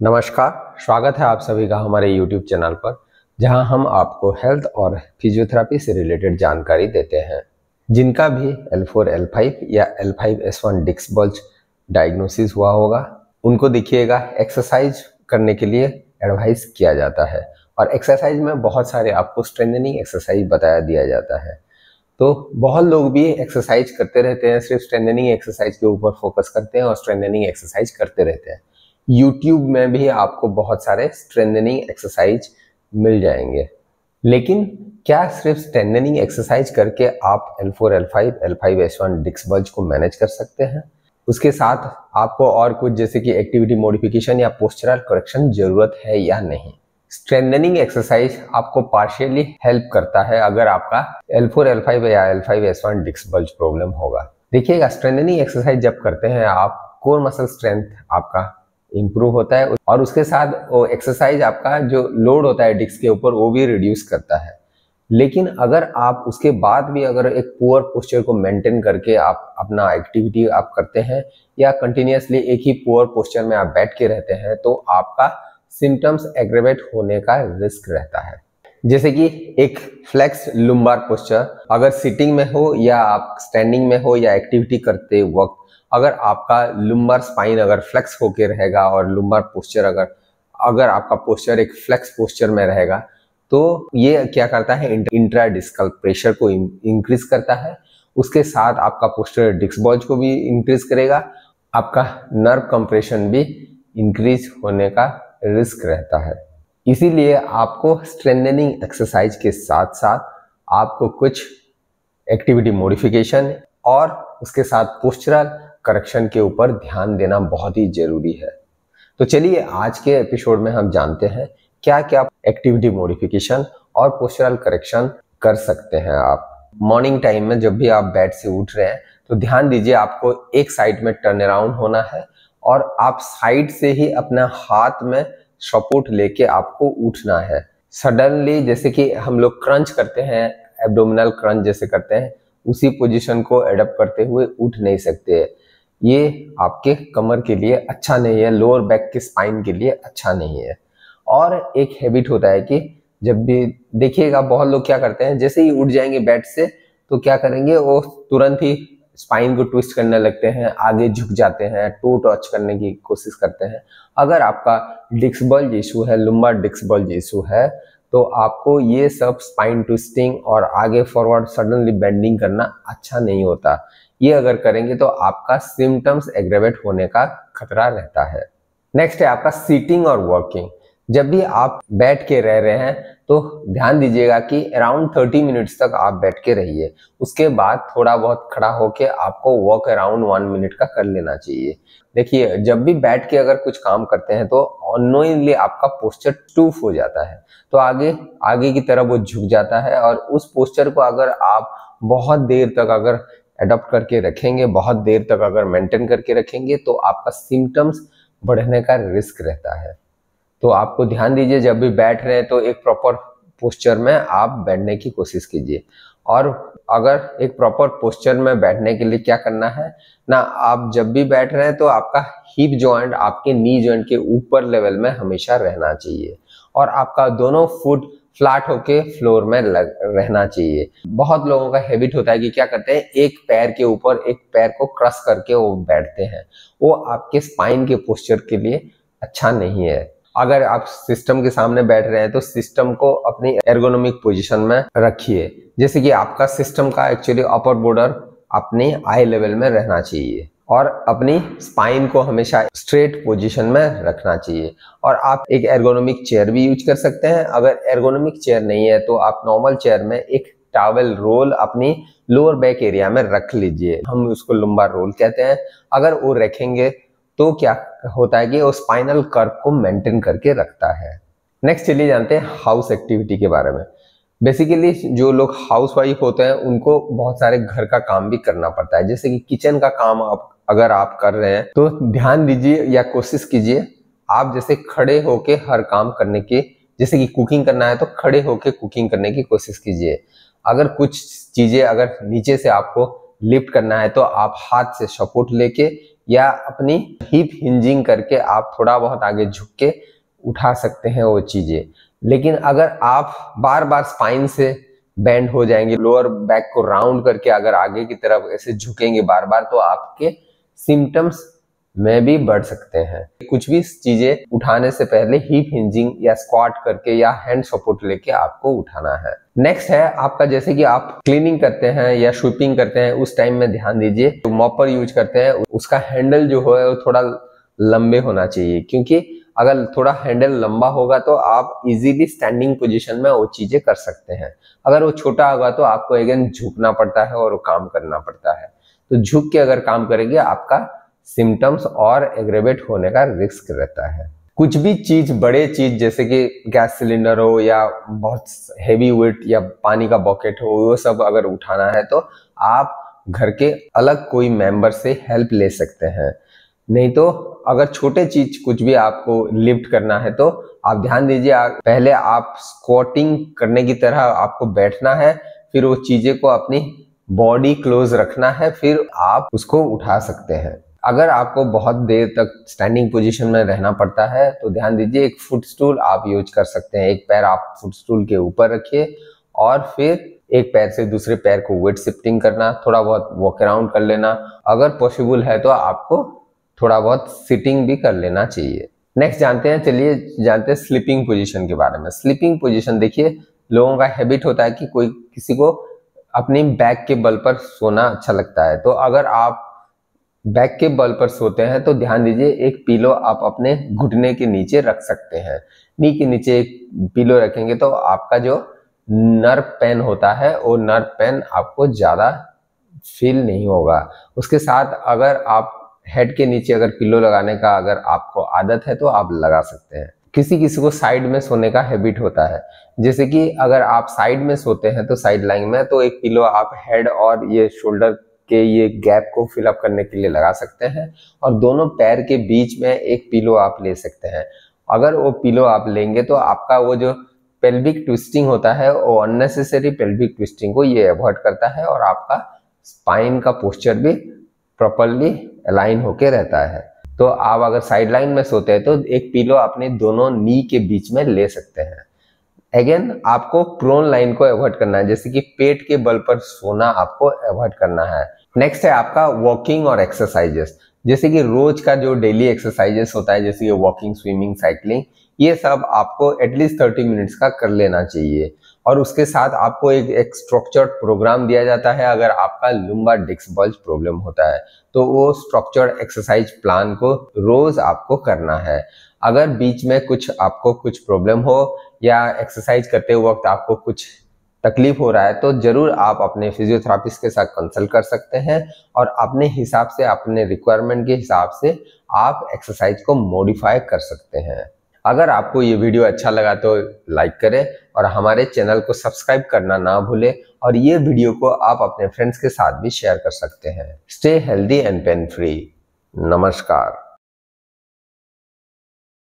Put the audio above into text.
नमस्कार, स्वागत है आप सभी का हमारे YouTube चैनल पर, जहां हम आपको हेल्थ और फिजियोथेरेपी से रिलेटेड जानकारी देते हैं। जिनका भी L4, L5 या L5S1 डिस्क बल्ज डायग्नोसिस हुआ होगा, उनको देखिएगा एक्सरसाइज करने के लिए एडवाइस किया जाता है और एक्सरसाइज में बहुत सारे आपको स्ट्रेंथनिंग एक्सरसाइज बताया दिया जाता है। तो बहुत लोग भी एक्सरसाइज करते रहते हैं, सिर्फ स्ट्रेंथनिंग एक्सरसाइज के ऊपर फोकस करते हैं और स्ट्रेंथनिंग एक्सरसाइज करते रहते हैं। YouTube में भी आपको बहुत सारे स्ट्रेंथनिंग एक्सरसाइज मिल जाएंगे, लेकिन क्या सिर्फ स्ट्रेंथनिंग एक्सरसाइज करके आप L4, L5, L5S1 disc bulge को मैनेज कर सकते हैं? उसके साथ आपको और कुछ जैसे कि एक्टिविटी मॉडिफिकेशन या पोस्चरल करेक्शन जरूरत है या नहीं? स्ट्रेंथनिंग एक्सरसाइज आपको पार्शियली हेल्प करता है अगर आपका L4, L5 या L5S1 डिस्क बल्ज प्रॉब्लम होगा। देखिएगा, स्ट्रेंथनिंग एक्सरसाइज जब करते हैं आप, कोर मसल स्ट्रेंथ आपका इंप्रूव होता है और उसके साथ वो एक्सरसाइज आपका जो लोड होता है डिस्क के ऊपर वो भी रिड्यूस करता है। लेकिन अगर आप उसके बाद भी अगर एक पुअर पोस्चर को मेंटेन करके आप अपना एक्टिविटी आप करते हैं या कंटिन्यूअसली एक ही पुअर पोस्चर में आप बैठ के रहते हैं, तो आपका सिम्टम्स एग्रेवेट होने का रिस्क रहता है। जैसे कि एक फ्लेक्स लुम्बार पोस्चर अगर सिटिंग में हो या आप स्टैंडिंग में हो या एक्टिविटी करते वक्त अगर आपका लुम्बार स्पाइन अगर फ्लेक्स होके रहेगा और लुम्बार पोस्चर अगर आपका पोस्चर एक फ्लेक्स पोस्चर में रहेगा, तो ये क्या करता है, इंट्राडिस्कल प्रेशर को इंक्रीज करता है। उसके साथ आपका पोस्चर डिस्क बल्ज को भी इंक्रीज करेगा, आपका नर्व कंप्रेशन भी इंक्रीज होने का रिस्क रहता है। इसीलिए आपको स्ट्रेंथनिंग एक्सरसाइज के साथ साथ आपको कुछ एक्टिविटी मॉडिफिकेशन और उसके साथ पोस्चरल करेक्शन के ऊपर ध्यान देना बहुत ही जरूरी है। तो चलिए आज के एपिसोड में हम जानते हैं क्या क्या एक्टिविटी मॉडिफिकेशन और पोस्चरल करेक्शन कर सकते हैं आप। मॉर्निंग टाइम में जब भी आप बेड से उठ रहे हैं तो ध्यान दीजिए, आपको एक साइड में टर्न अराउंड होना है और आप साइड से ही अपना हाथ में सपोर्ट लेके आपको उठना है। सडनली जैसे कि हम लोग क्रंच करते हैं, एब्डोमिनल क्रंच जैसे करते हैं, उसी पोजीशन को एडप्ट करते हुए उठ नहीं सकते। ये आपके कमर के लिए अच्छा नहीं है, लोअर बैक के स्पाइन के लिए अच्छा नहीं है। और एक हैबिट होता है कि जब भी देखिएगा, बहुत लोग क्या करते हैं, जैसे ही उठ जाएंगे बेड से तो क्या करेंगे, वो तुरंत ही स्पाइन को ट्विस्ट करने लगते हैं, आगे झुक जाते हैं, टो टच करने की कोशिश करते हैं। अगर आपका डिस्क बल्ज इशू है, लुम्बार डिस्क बल्ज इशू है, तो आपको ये सब स्पाइन ट्विस्टिंग और आगे फॉरवर्ड सडनली बेंडिंग करना अच्छा नहीं होता। ये अगर करेंगे तो आपका सिम्टम्स एग्रेवेट होने का खतरा रहता है। नेक्स्ट है आपका सीटिंग और वर्किंग। जब भी आप बैठ के रह रहे हैं तो ध्यान दीजिएगा कि अराउंड 30 मिनट्स तक आप बैठ के रहिए। उसके बाद थोड़ा बहुत खड़ा होके आपको वॉक अराउंड 1 मिनट का कर लेना चाहिए। देखिए, जब भी बैठ के अगर कुछ काम करते हैं तो अननोइंगली आपका पोस्चर स्टूफ हो जाता है, तो आगे की तरफ वो झुक जाता है और उस पोस्चर को अगर आप बहुत देर तक अगर अडॉप्ट करके रखेंगे, बहुत देर तक अगर मेंटेन करके रखेंगे, तो आपका सिम्टम्स बढ़ने का रिस्क रहता है। तो आपको ध्यान दीजिए, जब भी बैठ रहे हैं तो एक प्रॉपर पोस्चर में आप बैठने की कोशिश कीजिए। और अगर एक प्रॉपर पोस्चर में बैठने के लिए क्या करना है ना, आप जब भी बैठ रहे हैं तो आपका हिप जॉइंट आपके नी जॉइंट के ऊपर लेवल में हमेशा रहना चाहिए और आपका दोनों फुट फ्लैट होके फ्लोर में रहना चाहिए। बहुत लोगों का हैबिट होता है कि क्या करते हैं, एक पैर के ऊपर एक पैर को क्रॉस करके वो बैठते हैं। वो आपके स्पाइन के पोस्चर के लिए अच्छा नहीं है। अगर आप सिस्टम के सामने बैठ रहे हैं तो सिस्टम को अपनी एर्गोनोमिक पोजीशन में रखिए, जैसे कि आपका सिस्टम का एक्चुअली अपर बॉर्डर अपने आई लेवल में रहना चाहिए और अपनी स्पाइन को हमेशा स्ट्रेट पोजीशन में रखना चाहिए। और आप एक एर्गोनोमिक चेयर भी यूज कर सकते हैं। अगर एर्गोनोमिक चेयर नहीं है तो आप नॉर्मल चेयर में एक टॉवेल रोल अपनी लोअर बैक एरिया में रख लीजिए, हम उसको लुम्बार रोल कहते हैं। अगर वो रखेंगे तो क्या होता है कि वो स्पाइनल कर्व को मेंटेन करके रखता है। नेक्स्ट चलिए जानते हैं हाउस एक्टिविटी के बारे में। बेसिकली जो लोग हाउसवाइफ होते हैं उनको बहुत सारे घर का काम भी करना पड़ता है, जैसे कि किचन का काम अगर आप कर रहे हैं तो ध्यान दीजिए या कोशिश कीजिए आप जैसे खड़े होके हर काम करने की, जैसे कि कुकिंग करना है तो खड़े होके कुकिंग करने की कोशिश कीजिए। अगर कुछ चीजें अगर नीचे से आपको लिफ्ट करना है तो आप हाथ से सपोर्ट लेके या अपनी हिप हिंजिंग करके आप थोड़ा बहुत आगे झुक के उठा सकते हैं वो चीजें। लेकिन अगर आप बार बार स्पाइन से बेंड हो जाएंगे, लोअर बैक को राउंड करके अगर आगे की तरफ ऐसे झुकेंगे बार बार, तो आपके सिम्टम्स में भी बढ़ सकते हैं। कुछ भी चीजें उठाने से पहले हिप हिंजिंग या स्क्वाट करके या हैंड सपोर्ट लेके आपको उठाना है। नेक्स्ट है आपका, जैसे कि आप क्लीनिंग करते हैं या स्वीपिंग करते हैं उस टाइम में ध्यान दीजिए, तो मॉपर यूज करते हैं उसका हैंडल जो है वो थोड़ा लंबे होना चाहिए, क्योंकि अगर थोड़ा हैंडल लंबा होगा तो आप इजीली स्टैंडिंग पोजीशन में वो चीजें कर सकते हैं। अगर वो छोटा होगा तो आपको अगेन झुकना पड़ता है और काम करना पड़ता है। तो झुक के अगर काम करेंगे आपका सिम्टम्स और एग्रेवेट होने का रिस्क रहता है। कुछ भी चीज, बड़े चीज जैसे कि गैस सिलेंडर हो या बहुत हेवी वेट या पानी का बकेट हो, वो सब अगर उठाना है तो आप घर के अलग कोई मेंबर से हेल्प ले सकते हैं। नहीं तो अगर छोटे चीज कुछ भी आपको लिफ्ट करना है तो आप ध्यान दीजिए, पहले आप स्क्वाटिंग करने की तरह आपको बैठना है, फिर वो चीजें को अपनी बॉडी क्लोज रखना है, फिर आप उसको उठा सकते हैं। अगर आपको बहुत देर तक स्टैंडिंग पोजीशन में रहना पड़ता है तो ध्यान दीजिए एक फुट स्टूल आप यूज कर सकते हैं। एक पैर आप फुट स्टूल के ऊपर रखिए और फिर एक पैर से दूसरे पैर को वेट शिफ्टिंग करना, थोड़ा बहुत वॉक अराउंड कर लेना। अगर पॉसिबल है तो आपको थोड़ा बहुत सिटिंग भी कर लेना चाहिए। नेक्स्ट जानते हैं स्लीपिंग पोजीशन के बारे में। स्लीपिंग पोजीशन देखिए, लोगों का हैबिट होता है कि कोई किसी को अपनी बैक के बल पर सोना अच्छा लगता है। तो अगर आप बैक के बल पर सोते हैं तो ध्यान दीजिए एक पिलो आप अपने घुटने के नीचे रख सकते हैं। नी के नीचे एक पिलो रखेंगे तो आपका जो नर्व पेन होता है वो नर्व पेन आपको ज्यादा फील नहीं होगा। उसके साथ अगर आप हेड के नीचे अगर पिलो लगाने का अगर आपको आदत है तो आप लगा सकते हैं। किसी किसी को साइड में सोने का हैबिट होता है, जैसे कि अगर आप साइड में सोते हैं तो साइड लाइन में, तो एक पिलो आप हेड और ये शोल्डर के ये गैप को फिलअप करने के लिए लगा सकते हैं और दोनों पैर के बीच में एक पिलो आप ले सकते हैं। अगर वो पिलो आप लेंगे तो आपका वो जो पेल्विक ट्विस्टिंग होता है वो अननेसेसरी पेल्विक ट्विस्टिंग को ये अवॉइड करता है और आपका स्पाइन का पोस्चर भी प्रॉपर्ली अलाइन होके रहता है। तो आप अगर साइड लाइन में सोते हैं तो एक पिलो अपने दोनों नी के बीच में ले सकते हैं। अगेन आपको प्रोन लाइन को अवॉइड करना है, जैसे कि पेट के बल पर सोना आपको अवॉइड करना है। नेक्स्ट है आपका वॉकिंग और एक्सरसाइजेस, जैसे कि रोज का जो डेली एक्सरसाइजेस होता है, जैसे कि वॉकिंग, स्विमिंग, साइकिलिंग, ये सब आपको एटलीस्ट 30 मिनट्स का कर लेना चाहिए। और उसके साथ आपको एक स्ट्रक्चर्ड प्रोग्राम दिया जाता है। अगर आपका लुम्बार डिस्क बल्ज प्रॉब्लम होता है तो वो स्ट्रक्चर्ड एक्सरसाइज प्लान को रोज आपको करना है। अगर बीच में आपको कुछ प्रॉब्लम हो या एक्सरसाइज करते वक्त आपको कुछ तकलीफ हो रहा है तो जरूर आप अपने फिजियोथेरापिस्ट के साथ कंसल्ट कर सकते हैं और अपने हिसाब से, अपने रिक्वायरमेंट के हिसाब से आप एक्सरसाइज को मॉडिफाई कर सकते हैं। अगर आपको ये वीडियो अच्छा लगा तो लाइक करें और हमारे चैनल को सब्सक्राइब करना ना भूलें और ये वीडियो को आप अपने फ्रेंड्स के साथ भी शेयर कर सकते हैं। Stay healthy and pain free. नमस्कार।